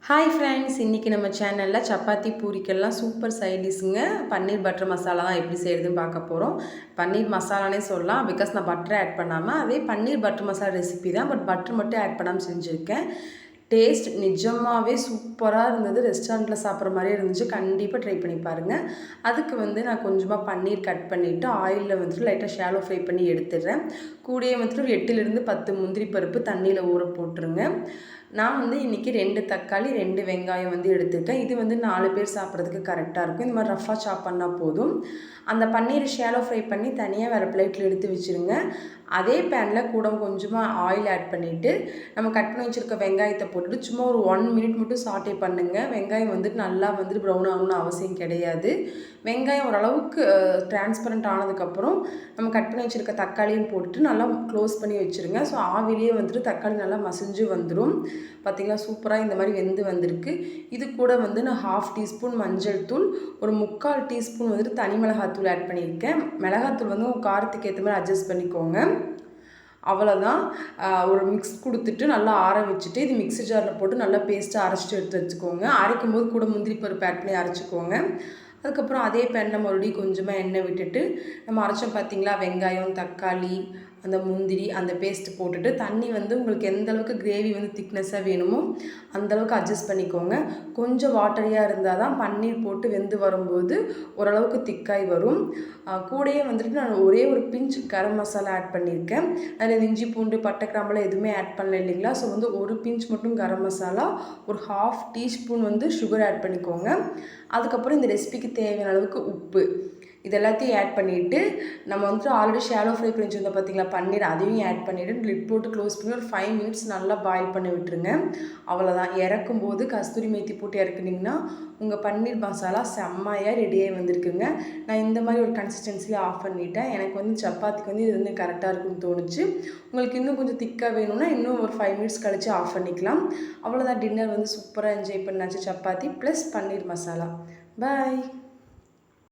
Hi friends, இன்றைக்கி நம்ம சேனலில் சப்பாத்தி பூரிக்கெல்லாம் சூப்பர் சைடிஷ்ங்க பன்னீர் பட்டர் மசாலா தான் எப்படி செய்கிறதுன்னு பார்க்க போகிறோம். பன்னீர் மசாலானே சொல்லலாம், பிகாஸ் நான் பட்டரை ஆட் பண்ணாமல் அதே பன்னீர் பட்டர் மசாலா ரெசிபி தான், பட் பட்டர் மட்டும் ஆட் பண்ணாமல் செஞ்சுருக்கேன். டேஸ்ட் நிஜமாகவே சூப்பராக இருந்தது. ரெஸ்டாரண்ட்டில் சாப்பிட்ற மாதிரியே இருந்துச்சு. கண்டிப்பாக ட்ரை பண்ணி பாருங்கள். அதுக்கு நான் கொஞ்சமாக பன்னீர் கட் பண்ணிவிட்டு ஆயிலில் லைட்டாக ஷாலோ ஃப்ரை பண்ணி எடுத்துடுறேன். கூடயே ஒரு 8லிருந்து 10 முந்திரி பருப்பு தண்ணியில் ஊற போட்டுருங்க. நான் இன்றைக்கி 2 தக்காளி 2 வெங்காயம் எடுத்துருக்கேன். இது 4 பேர் சாப்பிட்றதுக்கு கரெக்டாக இருக்கும். இந்த மாதிரி ரஃபாக சாப் பண்ணால் போதும். அந்த பன்னீரை ஷாலோ ஃப்ரை பண்ணி தனியாக வேறு பிளேட்டில் எடுத்து வச்சுருங்க. அதே பேனில் கூட கொஞ்சமாக ஆயில் ஆட் பண்ணிவிட்டு நம்ம கட் பண்ணி வச்சுருக்க வெங்காயத்தை போட்டுட்டு சும்மா ஒரு 1 மினிட் மட்டும் சாட்டே பண்ணுங்கள். வெங்காயம் நல்லா ப்ரௌன் ஆகணும்னு அவசியம் கிடையாது. வெங்காயம் ஓரளவுக்கு டிரான்ஸ்பரண்ட் ஆனதுக்கப்புறம் நம்ம கட் பண்ணி வச்சுருக்க தக்காளியும் போட்டுட்டு நல்லா க்ளோஸ் பண்ணி வச்சுருங்க. ஸோ ஆவிலேயே தக்காளி நல்லா மசிஞ்சு வந்துடும். பார்த்திங்களா, சூப்பராக இந்த மாதிரி வெந்து வந்திருக்கு. இது கூட நான் 1/2 டீஸ்பூன் மஞ்சள் தூள், ஒரு 3/4 டீஸ்பூன் தனி மிளகாத்தூள் ஆட் பண்ணியிருக்கேன். மிளகாத்தூள் உங்கள் காரத்துக்கு ஏற்ற மாதிரி அட்ஜஸ்ட் பண்ணிக்கோங்க. அவ்வளோதான். ஒரு மிக்ஸ் கொடுத்துட்டு நல்லா ஆற வச்சுட்டு இது மிக்ஸி ஜாரில் போட்டு நல்லா பேஸ்ட்டாக அரைச்சிட்டு எடுத்து வச்சுக்கோங்க. அரைக்கும் போது கூட முந்திரி பருப்பு ஆட் பண்ணி அரைச்சிக்கோங்க. அதுக்கப்புறம் அதே பேனில் மறுபடியும் கொஞ்சமாக எண்ணெய் விட்டுட்டு நம்ம அரைச்சோம் பார்த்திங்களா, வெங்காயம் தக்காளி அந்த முந்திரி அந்த பேஸ்ட்டு போட்டுட்டு தண்ணி உங்களுக்கு எந்த அளவுக்கு கிரேவி திக்னஸாக வேணுமோ அந்தளவுக்கு அட்ஜஸ்ட் பண்ணிக்கோங்க. கொஞ்சம் வாட்டரியாக இருந்தால் தான் பன்னீர் போட்டு வெந்து வரும்போது ஓரளவுக்கு திக்காய் வரும். கூடயே நான் ஒரே ஒரு பிஞ்ச் கரம் மசாலா ஆட் பண்ணியிருக்கேன். அதில் இஞ்சி பூண்டு பட்டை கிராம்பெல்லாம் எதுவுமே ஆட் பண்ணல இல்லைங்களா. ஸோ ஒரு பிஞ்ச் மட்டும் கரம் மசாலா, ஒரு 1/2 டீஸ்பூன் சுகர் ஆட் பண்ணிக்கோங்க. அதுக்கப்புறம் இந்த ரெசிபிக்கு தேவையான அளவுக்கு உப்பு இது எல்லாத்தையும் ஆட் பண்ணிவிட்டு நம்ம ஆல்ரெடி ஷாலோ ஃப்ரை பண்ணி வச்சுருந்தோம் பார்த்திங்களா பன்னீர், அதையும் ஆட் பண்ணிவிட்டு லிட் போட்டு க்ளோஸ் பண்ணி ஒரு 5 மினிட்ஸ் நல்லா பாயில் பண்ணி விட்டுருங்க. அவ்வளோதான். இறக்கும்போது கஸ்தூரி மேத்தி போட்டு இறக்குனிங்கன்னா உங்கள் பன்னீர் மசாலா செம்மையாக ரெடியாகி வந்திருக்குங்க. நான் இந்த மாதிரி ஒரு கன்சிஸ்டன்சியில் ஆஃப் பண்ணிவிட்டேன். எனக்கு சப்பாத்திக்கு இது கரெக்டாக இருக்குன்னு தோணுச்சு. உங்களுக்கு இன்னும் கொஞ்சம் திக்காக வேணும்னா இன்னும் ஒரு 5 மினிட்ஸ் கழித்து ஆஃப் பண்ணிக்கலாம். அவ்வளோதான். டின்னர் சூப்பராக என்ஜாய் பண்ணாச்சு. சப்பாத்தி ப்ளஸ் பன்னீர் மசாலா. பாய்.